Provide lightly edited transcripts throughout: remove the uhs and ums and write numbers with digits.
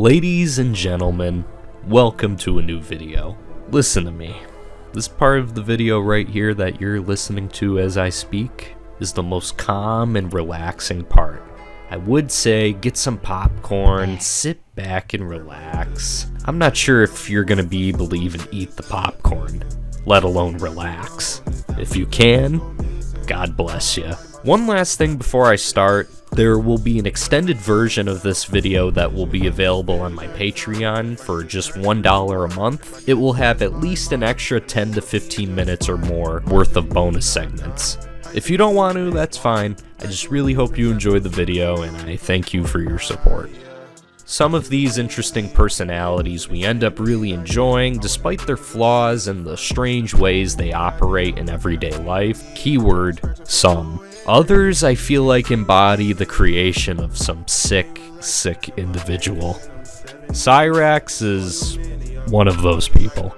Ladies and gentlemen, welcome to a new video. Listen to me. This part of the video right here that you're listening to as I speak is the most calm and relaxing part. I would say get some popcorn, sit back and relax. I'm not sure if you're gonna be able to even eat the popcorn, let alone relax. If you can, God bless you. One last thing before I start. There will be an extended version of this video that will be available on my Patreon for just $1 a month. It will have at least an extra 10 to 15 minutes or more worth of bonus segments. If you don't want to, that's fine. I just really hope you enjoyed the video, and I thank you for your support. Some of these interesting personalities we end up really enjoying, despite their flaws and the strange ways they operate in everyday life. Keyword, some. Others I feel like embody the creation of some sick individual. Cyrax is one of those people.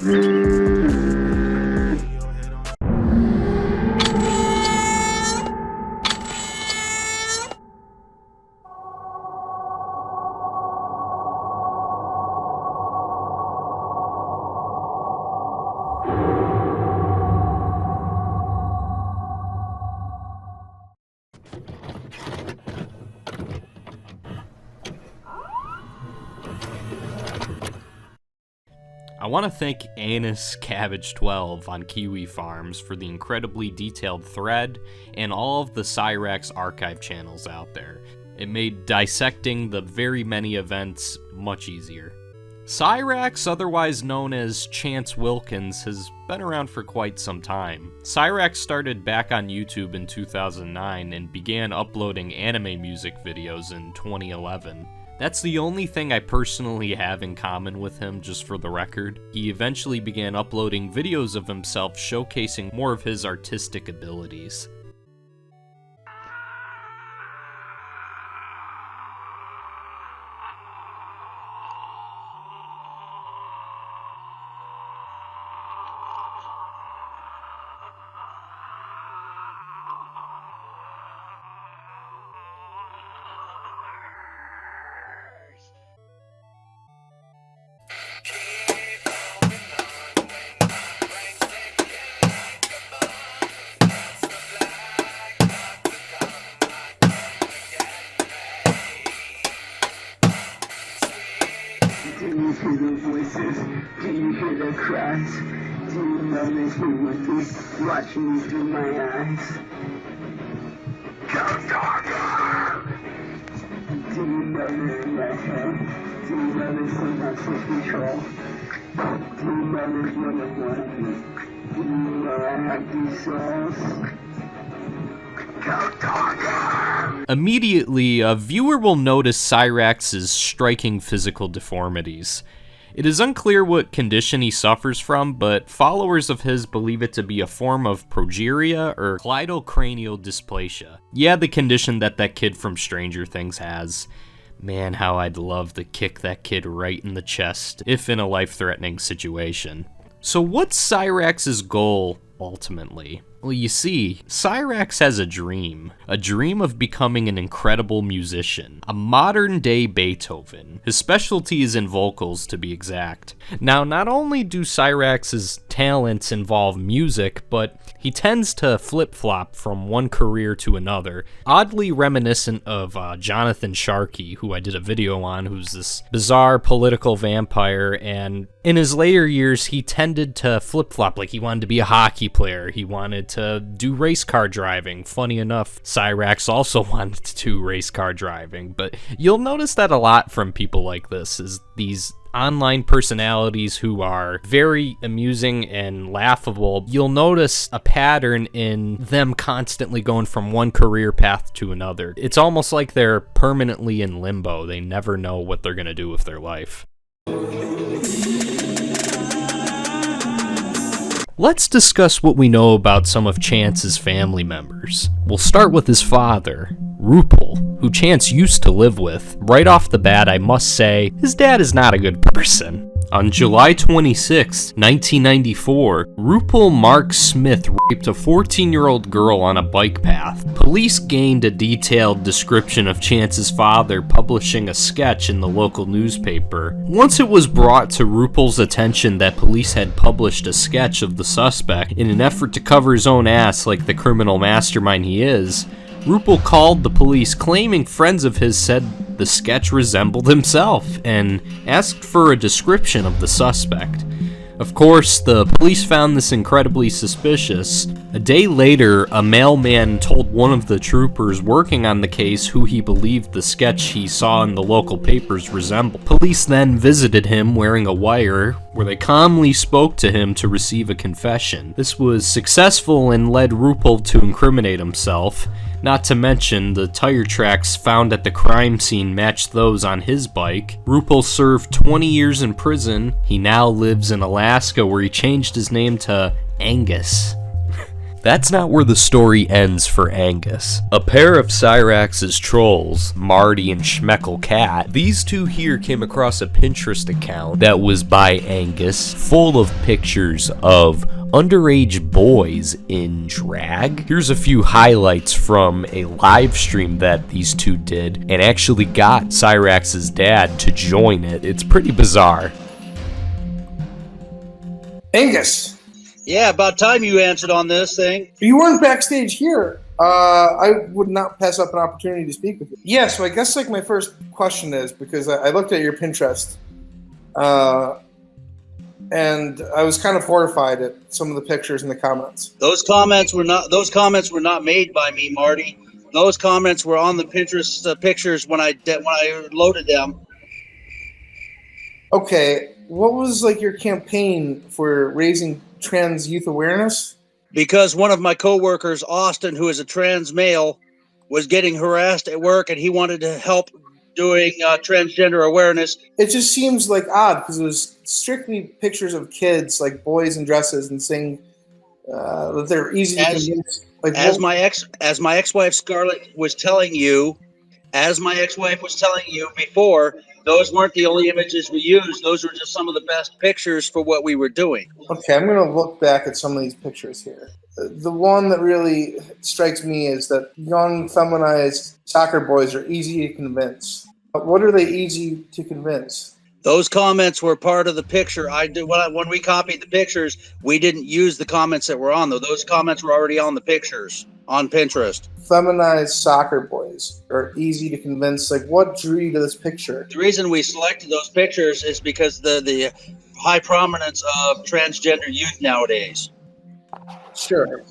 I want to thank IAmSirZak on Kiwi Farms for the incredibly detailed thread and all of the Cyrax archive channels out there. It made dissecting the very many events much easier. Cyrax, otherwise known as Chance Wilkins, has been around for quite some time. Cyrax started back on YouTube in 2009 and began uploading anime music videos in 2011. That's the only thing I personally have in common with him, just for the record. He eventually began uploading videos of himself showcasing more of his artistic abilities. Do you hear the voices? Do you hear the cries? Do you notice me with me, watching me through my eyes? Go darker! Do you notice in my head? Do you notice in my foot control? Do you notice when I want me? Do you know I have these souls? Go darker! Immediately, a viewer will notice Cyrax's striking physical deformities. It is unclear what condition he suffers from, but followers of his believe it to be a form of progeria or cleidocranial dysplasia. Yeah, the condition that kid from Stranger Things has. Man, how I'd love to kick that kid right in the chest, if in a life-threatening situation. So what's Cyrax's goal, ultimately? Well, you see, Cyrax has a dream of becoming an incredible musician, a modern-day Beethoven. His specialty is in vocals, to be exact. Now, not only do Cyrax's talents involve music, but he tends to flip-flop from one career to another, oddly reminiscent of Jonathan Sharkey, who I did a video on, who's this bizarre political vampire, and in his later years, he tended to flip-flop, like he wanted to be a hockey player, he wanted to do race car driving. Funny enough, Cyrax also wanted to do race car driving, but you'll notice that a lot from people like this, is these online personalities who are very amusing and laughable. You'll notice a pattern in them constantly going from one career path to another. It's almost like they're permanently in limbo. They never know what they're gonna do with their life. Let's discuss what we know about some of Chance's family members. We'll start with his father, Rupal, who Chance used to live with. Right off the bat, I must say, his dad is not a good person. On July 26, 1994, Rupal Mark Smith raped a 14-year-old girl on a bike path. Police gained a detailed description of Chance's father, publishing a sketch in the local newspaper. Once it was brought to Rupal's attention that police had published a sketch of the suspect in an effort to cover his own ass like the criminal mastermind he is, Rupal called the police, claiming friends of his said the sketch resembled himself, and asked for a description of the suspect. Of course, the police found this incredibly suspicious. A day later, a mailman told one of the troopers working on the case who he believed the sketch he saw in the local papers resembled. Police then visited him wearing a wire, where they calmly spoke to him to receive a confession. This was successful and led Rupal to incriminate himself. Not to mention, the tire tracks found at the crime scene matched those on his bike. Rupal served 20 years in prison. He now lives in Alaska, where he changed his name to Angus. That's not where the story ends for Angus. A pair of Cyrax's trolls, Marty and Schmeckle Cat, these two here came across a Pinterest account that was by Angus, full of pictures of underage boys in drag. Here's a few highlights from a live stream that these two did, and actually got Cyrax's dad to join it. It's pretty bizarre. Angus. Yeah, about time you answered on this thing. You weren't backstage here. I would not pass up an opportunity to speak with you. Yeah, so I guess like my first question is, because I looked at your Pinterest, and I was kind of horrified at some of the pictures and the comments. Those comments were not made by me, Marty. Those comments were on the Pinterest pictures when I loaded them. Okay, what was like your campaign for raising trans youth awareness? Because one of my coworkers, Austin, who is a trans male, was getting harassed at work, and he wanted to help doing transgender awareness. It just seems like odd because it was strictly pictures of kids, like boys in dresses, and saying that they're easy to convince. Like, as my ex-wife Scarlett was telling you, before, those weren't the only images we used. Those were just some of the best pictures for what we were doing. Okay, I'm going to look back at some of these pictures here. The one that really strikes me is that young, feminized soccer boys are easy to convince. What are they easy to convince? Those comments were part of the picture. When we copied the pictures, we didn't use the comments that were on, though. Those comments were already on the pictures on Pinterest. Feminized soccer boys are easy to convince. Like, what drew you to this picture? The reason we selected those pictures is because the high prominence of transgender youth nowadays. Sure.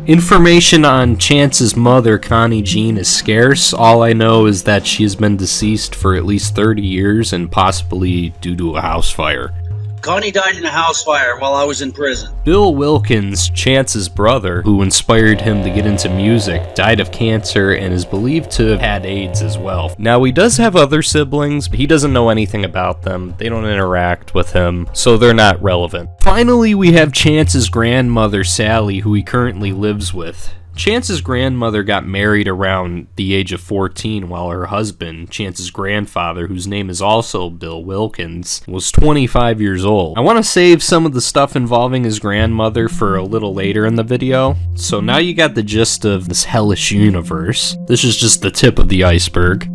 Information on Chance's mother, Connie Jean, is scarce. All I know is that she has been deceased for at least 30 years and possibly due to a house fire. Connie died in a house fire while I was in prison. Bill Wilkins, Chance's brother, who inspired him to get into music, died of cancer and is believed to have had AIDS as well. Now, he does have other siblings, but he doesn't know anything about them. They don't interact with him, so they're not relevant. Finally, we have Chance's grandmother, Sally, who he currently lives with. Chance's grandmother got married around the age of 14, while her husband, Chance's grandfather, whose name is also Bill Wilkins, was 25 years old. I want to save some of the stuff involving his grandmother for a little later in the video, so now you got the gist of this hellish universe. This is just the tip of the iceberg.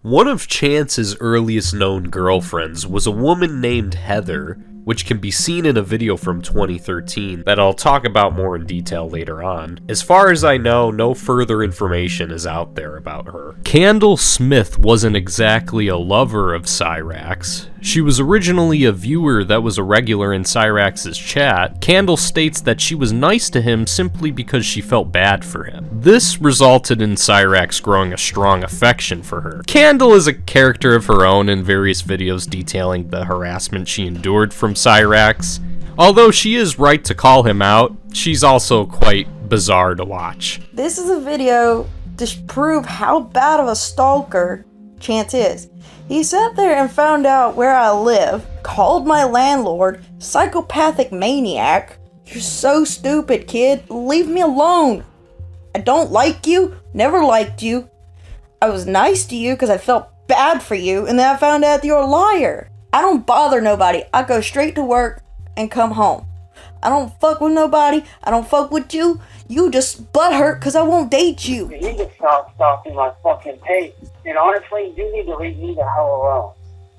One of Chance's earliest known girlfriends was a woman named Heather, which can be seen in a video from 2013 that I'll talk about more in detail later on. As far as I know, no further information is out there about her. Candle Smith wasn't exactly a lover of Cyrax. She was originally a viewer that was a regular in Cyrax's chat. Candle states that she was nice to him simply because she felt bad for him. This resulted in Cyrax growing a strong affection for her. Candle is a character of her own in various videos detailing the harassment she endured from Cyrax. Although she is right to call him out, she's also quite bizarre to watch. This is a video to prove how bad of a stalker Chance is. He sat there and found out where I live, called my landlord psychopathic maniac. You're so stupid, kid. Leave me alone. I don't like you, never liked you. I was nice to you because I felt bad for you, and then I found out you're a liar. I don't bother nobody. I go straight to work and come home. I don't fuck with nobody. I don't fuck with you. You just butthurt because I won't date you. You need to stop stalking my fucking page. And honestly, you need to leave me the hell alone.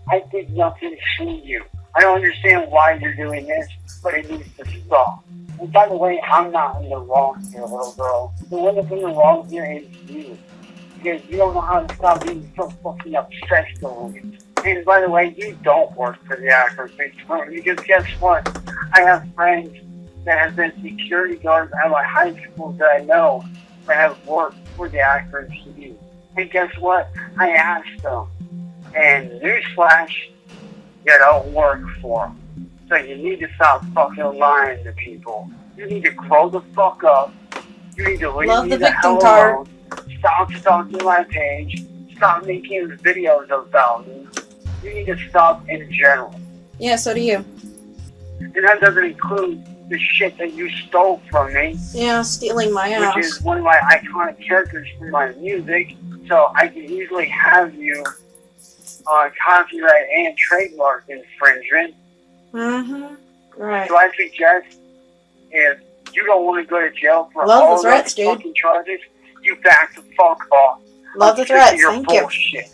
I did nothing to you. I don't understand why you're doing this, but it needs to stop. And by the way, I'm not in the wrong here, little girl. The one that's in the wrong here is you. Because you don't know how to stop being so fucking obsessed over it. And by the way, you don't work for the Akron Police Department. Because guess what? I have friends that have been security guards at my high school that I know that have worked for the Akron PD. And guess what? I asked them. And newsflash, you don't work for them. So you need to stop fucking lying to people. You need to grow the fuck up. You need to leave Love me the the victim hell card. alone. Stop stalking my page. Stop making videos about me. You need to stop in general. Yeah, so do you. And that doesn't include the shit that you stole from me, Yeah, stealing my ass. which is one of my iconic characters from my music. So I can easily have you on copyright and trademark infringement. Mm-hmm. Right. So I suggest if you don't want to go to jail for Love all the threats, those dude. fucking charges, you back the fuck off. Love the I'm sick of threats, your thank you. bullshit.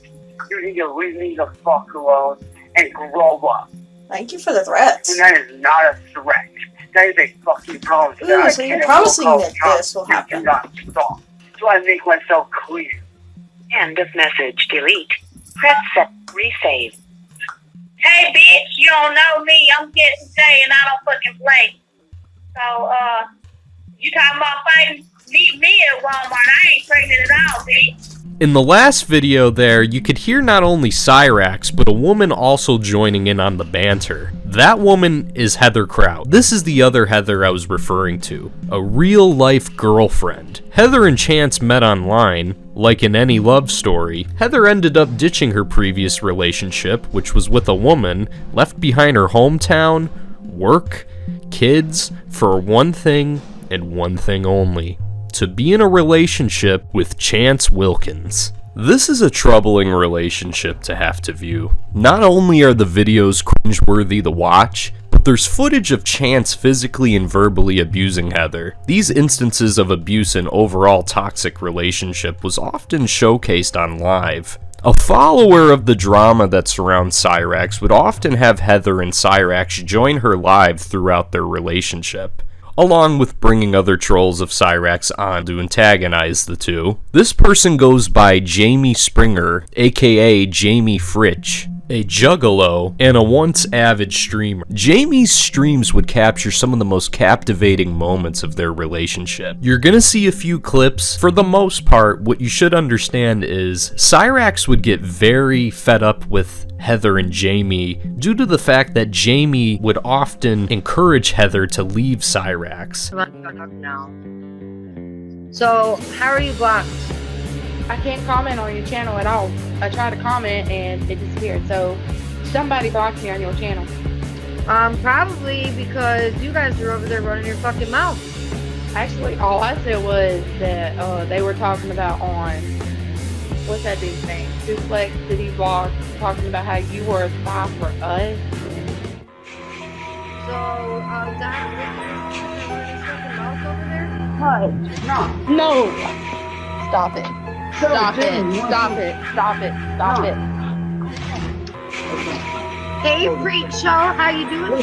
You need to leave me the fuck alone and grow up. Thank you for the threats. And that is not a threat. That is a fucking promise. Ooh, that I so you're can't promising call that cops. this will You happen. do not stop. So I make myself clear. End of message. Delete. Press set. Resave. Hey, bitch, you don't know me. I'm getting Jay and I don't fucking play. So, you talking about fighting? Meet me at Walmart. I ain't pregnant at all, bitch. In the last video there, you could hear not only Cyrax, but a woman also joining in on the banter. That woman is Heather Kraut. This is the other Heather I was referring to, a real-life girlfriend. Heather and Chance met online. Like in any love story, Heather ended up ditching her previous relationship, which was with a woman, left behind her hometown, work, kids, for one thing and one thing only: to be in a relationship with Chance Wilkins. This is a troubling relationship to have to view. Not only are the videos cringeworthy to watch, but there's footage of Chance physically and verbally abusing Heather. These instances of abuse and overall toxic relationship was often showcased on live. A follower of the drama that surrounds Cyrax would often have Heather and Cyrax join her live throughout their relationship, along with bringing other trolls of Cyrax on to antagonize the two. This person goes by Jamie Springer, aka Jamie Fritch, a juggalo and a once avid streamer. Jamie's streams would capture some of the most captivating moments of their relationship. You're gonna see a few clips. For the most part, what you should understand is Cyrax would get very fed up with Heather and Jamie due to the fact that Jamie would often encourage Heather to leave Cyrax. So, how are you blocked? I can't comment on your channel at all. I tried to comment and it disappeared. So somebody blocked me on your channel. Probably because you guys are over there running your fucking mouth. Actually, all I said was that they were talking about on, what's that dude's name? Duplex City Vlog, talking about how you were a spy for us. So, Zach, you're running his fucking mouth over there? No! Stop it. Stop it. Stop it. Stop it. Stop it. Hey, Freak Show, how you doing,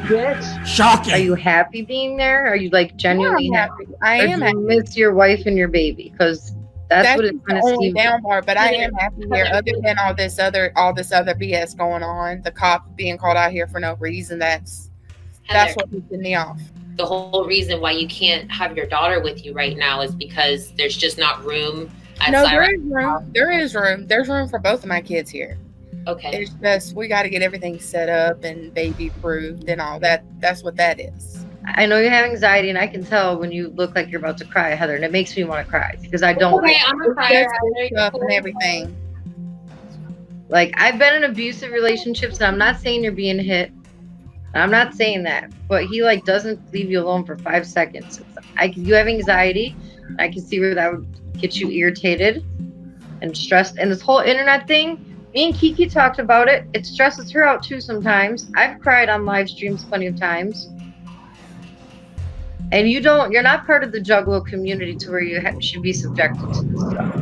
bitch? Shocking. Are you happy being there? Are you like genuinely happy? I Or am do happy. you miss your wife and your baby? Because that's what it's the going to only seem. down part, but I am happy here. Other than all this other BS going on, the cops being called out here for no reason. That's Heather, what pissing me off. the whole reason why you can't have your daughter with you right now is because there's just not room at No, there Cyrax. is room. There is room. There's room for both of my kids here. Okay. It's just we got to get everything set up and baby proofed and all that. That's what that is. I know you have anxiety, and I can tell when you look like you're about to cry, Heather, and it makes me want to cry because I don't Okay, I'm a crier. Stuff and everything. like. I've been in abusive relationships, and I'm not saying you're being hit. I'm not saying that, but he like doesn't leave you alone for 5 seconds. You have anxiety. I can see where that would get you irritated and stressed. And this whole internet thing, me and Kiki talked about it. It stresses her out too sometimes. I've cried on live streams plenty of times. And you're not part of the Juggalo community to where you should be subjected to this stuff.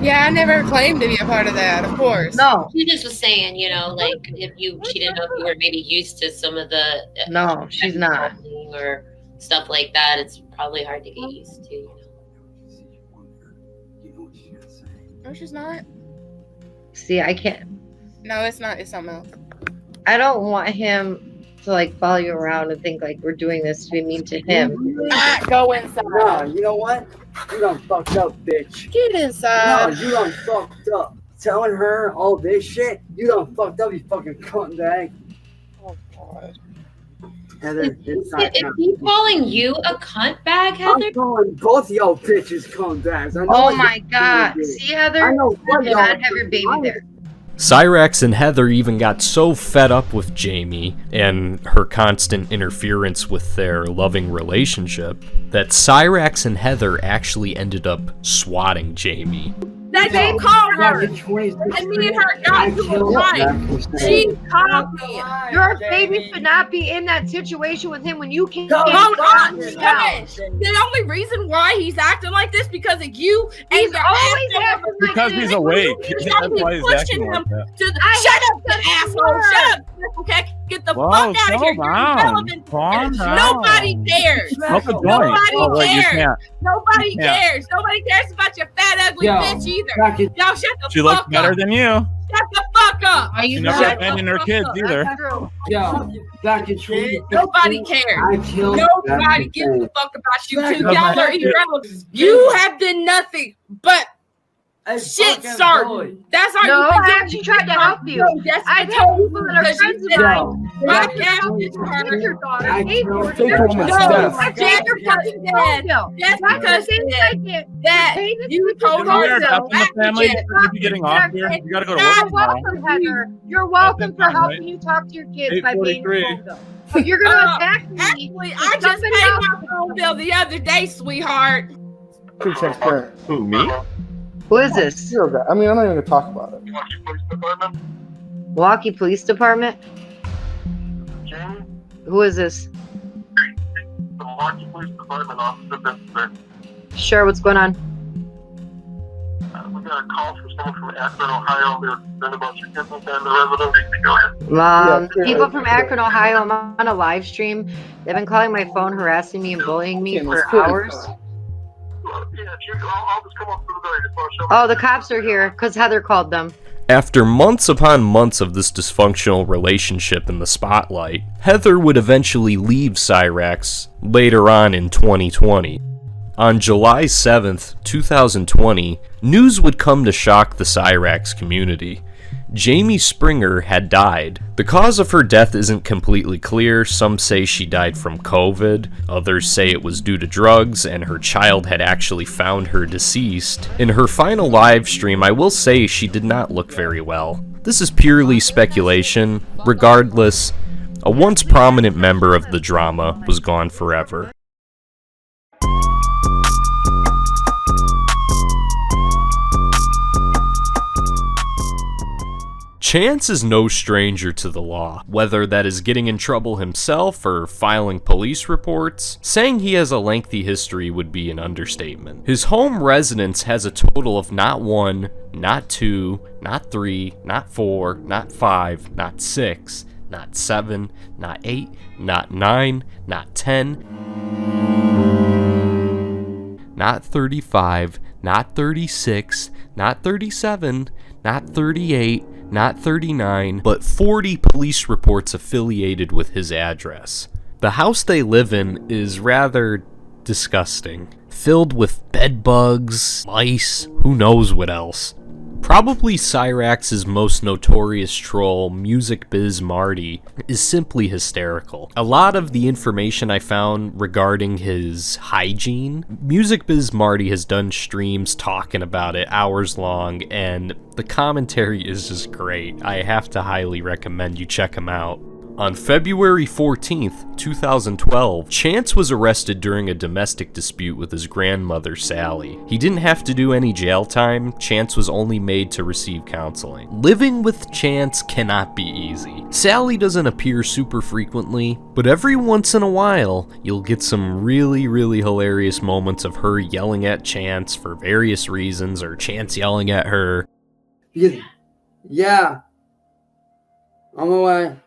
Yeah, I never claimed to be a part of that, of course. No. She just was saying, like she didn't know if you were maybe used to some of the. No, she's not. Or stuff like that. It's probably hard to get used to. No, she's not. See, I can't. No, it's not. It's something else. I don't want him to follow you around and think we're doing this to be mean to him. Not go inside. No, you know what? You done fucked up, bitch. Get inside. No, you done fucked up. Telling her all this shit, you done fucked up, you fucking cunt bag. Oh, God. Heather, Is he calling you a cunt bag, Heather? I'm calling both y'all bitches cunt bags. Oh my God. See, Heather? I know You do not have your baby there. Cyrax and Heather even got so fed up with Jamie and her constant interference with their loving relationship that Cyrax and Heather actually ended up swatting Jamie. That they called her, and me and her got to a fight. She called me. Your baby should not be in that situation with him when you can't. Hold on, finish. The only reason why he's acting like this because of you. He's always acting like because this. he's awake. That's why he's acting like that. Shut up, you asshole. Shut up. Okay, get the fuck out of here. You're irrelevant. Nobody cares. Nobody cares. Nobody cares. Nobody cares about your fat, ugly bitch either. Y'all shut the She fuck looks up. better than you. Shut the fuck up. She never abandoned her kids either. Yo, back in 2015, Nobody cares. I killed Nobody gives a fuck about you two. Y'all are irrelevant. You have been nothing but shit starting. That's how No, you I actually tried to help you. I told people that are friends of mine. I can't Get your daughter. I Hey, killed you're Fake Woman Steph. I can't. You're fucking dead. That's That's because that you told Isn't there her a death in the family? You should be getting off here. You gotta go to work You're tomorrow. welcome, Heather. You're welcome for helping you talk to your kids by being 8:43. a photo. But you're gonna attack me. Actually, I just paid my phone bill the other day, sweetheart. Pretty transparent. Who, me? Who is this? Zero guy. I mean, I'm not even gonna talk about it. Milwaukee Police Department? Who is this? The Milwaukee Police Department officer Vincent. Sure, what's going on? We got a call from someone from Akron, Ohio. They were concerned about your kids and the resident. Go ahead. People from Akron, Ohio, I'm on a live stream. They've been calling my phone, harassing me and bullying me for hours. I'll just come up to the door. Just want to show Oh, the cops are here because Heather called them. After months upon months of this dysfunctional relationship in the spotlight, Heather would eventually leave Cyrax later on in 2020. On July 7th, 2020, news would come to shock the Cyrax community. Jamie Springer had died. The cause of her death isn't completely clear. Some say she died from COVID, others say it was due to drugs, and her child had actually found her deceased. In her final live stream, I will say she did not look very well. This is purely speculation. Regardless, a once prominent member of the drama was gone forever. Chance is no stranger to the law, whether that is getting in trouble himself or filing police reports. Saying he has a lengthy history would be an understatement. His home residence has a total of not 1, not 2, not 3, not 4, not 5, not 6, not 7, not 8, not 9, not 10, not 35, not 36, not 37, not 38, not 39, but 40 police reports affiliated with his address. The house they live in is rather disgusting, filled with bed bugs, mice, who knows what else. Probably Cyrax's most notorious troll, Music Biz Marty, is simply hysterical. A lot of the information I found regarding his hygiene, Music Biz Marty has done streams talking about it hours long, and the commentary is just great. I have to highly recommend you check him out. On February 14th, 2012, Chance was arrested during a domestic dispute with his grandmother, Sally. He didn't have to do any jail time. Chance was only made to receive counseling. Living with Chance cannot be easy. Sally doesn't appear super frequently, but every once in a while, you'll get some really hilarious moments of her yelling at Chance for various reasons, or Chance yelling at her. Yeah. On my way.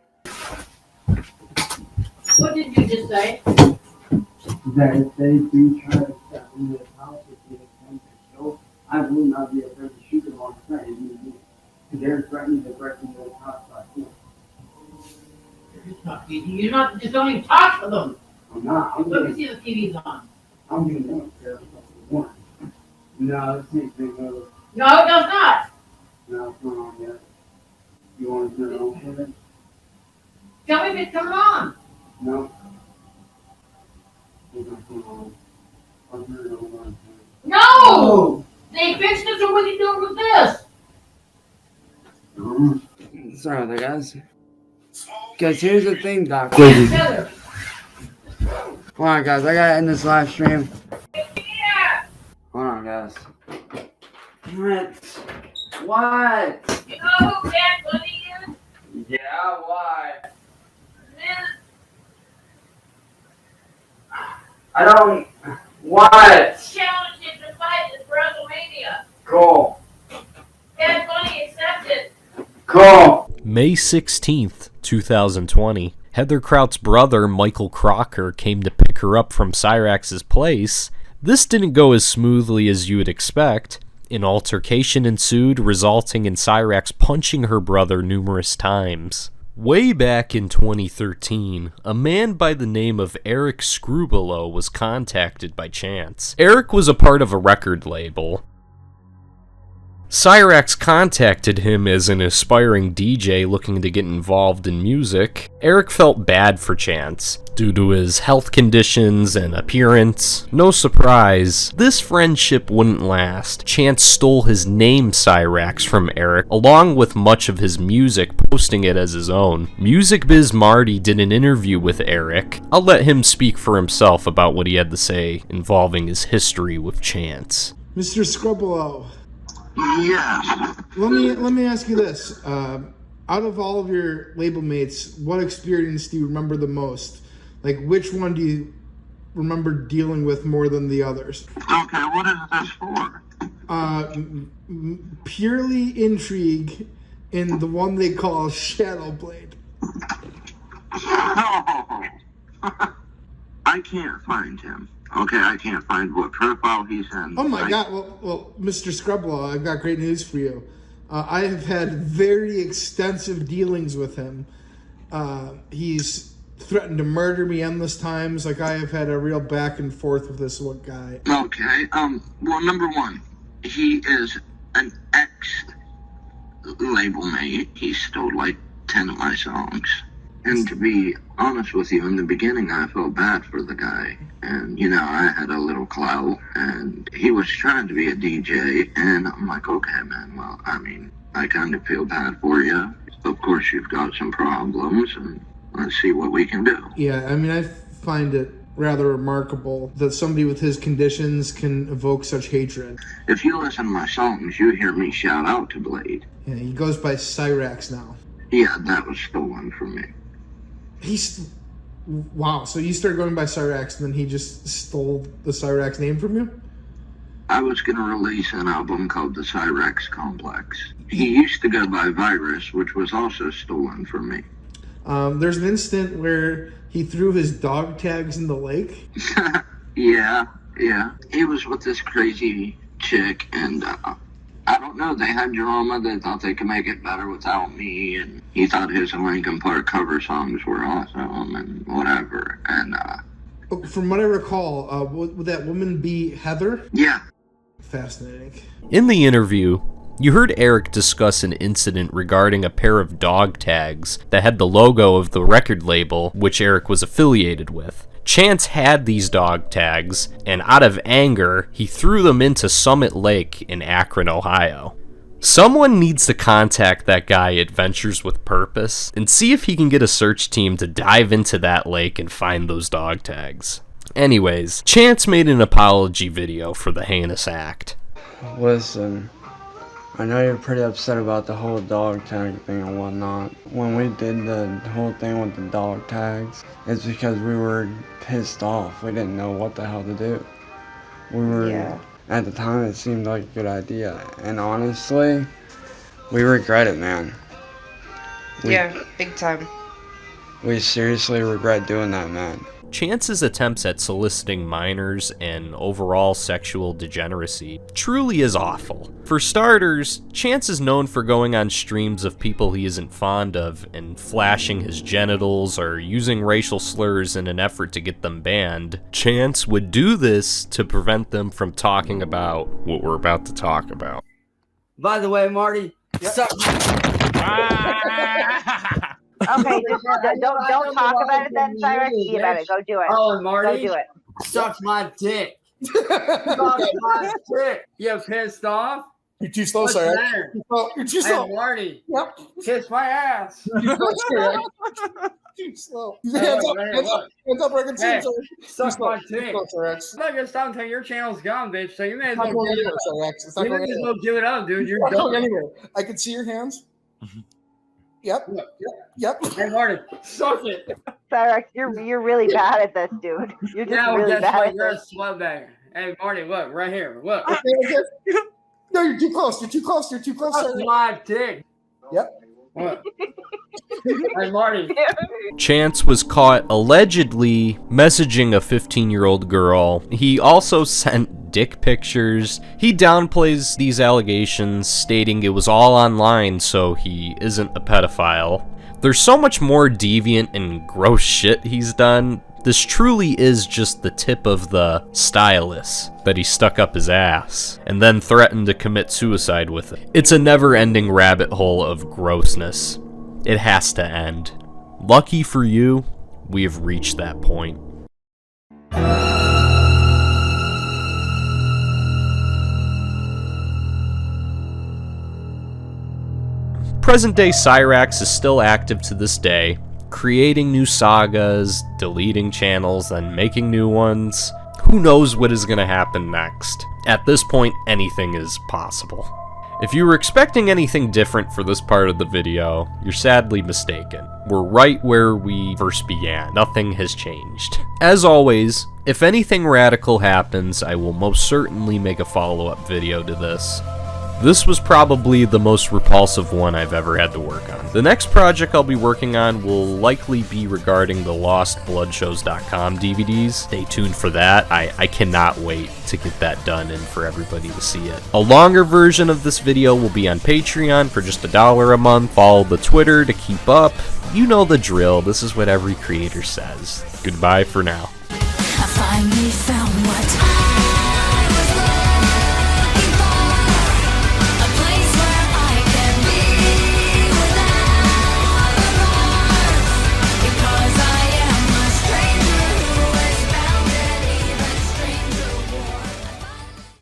What did you just say? That if they do try to step into the house if they attempt to kill, I will not be afraid to shoot them on sight. They're threatening to break into the house by force. You're not, just don't even talk to them. I'm not. Let me see the TV's on. I'm doing that. One. No, this ain't big move. No, it does not. No, it's not on yet. You want to turn it on for me? Tell me if it's coming on. No. It's not coming on. I'll turn it on. No! They fixed it, so what are you doing with this? Sorry about that, guys. Guys, here's the thing, Doc. Heather. Hold on, guys. I gotta end this live stream. Hold on, guys. What? You know who Bad Bunny is? Yeah, why? I don't. What? Challenging to fight at WrestleMania. Cool. Bad Bunny accepted. Cool. May 16th, 2020, Heather Kraut's brother, Michael Crocker, came to pick her up from Cyrax's place. This didn't go as smoothly as you would expect. An altercation ensued, resulting in Cyrax punching her brother numerous times. Way back in 2013, a man by the name of Eric Scrubolo was contacted by Chance. Eric was a part of a record label. Cyrax contacted him as an aspiring DJ looking to get involved in music. Eric felt bad for Chance due to his health conditions and appearance. No surprise, this friendship wouldn't last. Chance stole his name Cyrax from Eric, along with much of his music, posting it as his own. Music Biz Marty did an interview with Eric. I'll let him speak for himself about what he had to say involving his history with Chance. Mr. Scrubolo. Yes. Let me ask you this. Out of all of your label mates, what experience do you remember the most? Like, which one do you remember dealing with more than the others? Okay, what is this for? Purely intrigue in the one they call Shadowblade. Oh. I can't find him. Okay, I can't find what profile he's in. Oh my God! Well, Mr. Scrublaw, I've got great news for you. I have had very extensive dealings with him. He's threatened to murder me endless times. Like, I have had a real back and forth with this one guy. Okay. Well, number one, he is an ex-label mate. He stole like 10 of my songs. And to be honest with you, in the beginning, I felt bad for the guy. And, you know, I had a little clout, and he was trying to be a DJ, and I'm like, okay, man, well, I mean, I kind of feel bad for you. Of course, you've got some problems, and let's see what we can do. Yeah, I mean, I find it rather remarkable that somebody with his conditions can evoke such hatred. If you listen to my songs, you hear me shout out to Blade. Yeah, he goes by Cyrax now. Yeah, that was stolen from me. Wow, so you started going by Cyrax and then he just stole the Cyrax name from you? I was going to release an album called The Cyrax Complex. He used to go by Virus, which was also stolen from me. There's an instant where he threw his dog tags in the lake. Yeah. He was with this crazy chick, and I don't know, they had drama. They thought they could make it better without me, and he thought his Linkin Park cover songs were awesome and whatever. And from what I recall, would that woman be Heather? Yeah. Fascinating. In the interview, you heard Eric discuss an incident regarding a pair of dog tags that had the logo of the record label which Eric was affiliated with. Chance had these dog tags, and out of anger, he threw them into Summit Lake in Akron, Ohio. Someone needs to contact that guy at Ventures with Purpose and see if he can get a search team to dive into that lake and find those dog tags. Anyways, Chance made an apology video for the heinous act. Listen, I know you're pretty upset about the whole dog tag thing and whatnot. When we did the whole thing with the dog tags, it's because we were pissed off. We didn't know what the hell to do. At the time, it seemed like a good idea. And honestly, we regret it, man. Yeah, big time. We seriously regret doing that, man. Chance's attempts at soliciting minors and overall sexual degeneracy truly is awful. For starters, Chance is known for going on streams of people he isn't fond of and flashing his genitals or using racial slurs in an effort to get them banned. Chance would do this to prevent them from talking about what we're about to talk about. By the way, Marty, suck Okay, just don't talk about it then, Cyrax. Be about it. Go do it. Oh, and Marty, go do it. Suck my dick. Suck my dick. You pissed off? You're too slow, What's Cyrax. there? You're too slow. Hey, Marty. Yep. Kiss my ass. Too slow. Hands up, hands up, I can see it, Cyrax. Suck my dick. Too slow, Cyrax. I'm not gonna stop until your channel's gone, bitch. So you may as well It's not going give it anywhere, up. Cyrax. It's not You going may as anywhere. well give it up, dude. You're It's not going done. anywhere. I can see your hands. Yep. Yep. Hey, Marty, suck it. Cyrax, you're really bad at this, dude. You're just Yeah, well, really guess bad what? at You're a this. slutbag. Hey, Marty, look, right here. Look. Okay. No, you're too close. You're too close. You're too close. Suck Cyrax. my dick. Yep. What? Hey, Marty. Chance was caught allegedly messaging a 15-year-old girl. He also sent dick pictures. He downplays these allegations, stating it was all online, so he isn't a pedophile. There's so much more deviant and gross shit he's done. This truly is just the tip of the stylus that he stuck up his ass and then threatened to commit suicide with it. It's a never-ending rabbit hole of grossness. It has to end. Lucky for you, we have reached that point. Present-day Cyrax is still active to this day, creating new sagas, deleting channels, and making new ones. Who knows what is going to happen next? At this point, anything is possible. If you were expecting anything different for this part of the video, you're sadly mistaken. We're right where we first began. Nothing has changed. As always, if anything radical happens, I will most certainly make a follow-up video to this. This was probably the most repulsive one I've ever had to work on. The next project I'll be working on will likely be regarding the LostBloodshows.com DVDs. Stay tuned for that. I cannot wait to get that done and for everybody to see it. A longer version of this video will be on Patreon for just $1 a month. Follow the Twitter to keep up. You know the drill. This is what every creator says. Goodbye for now.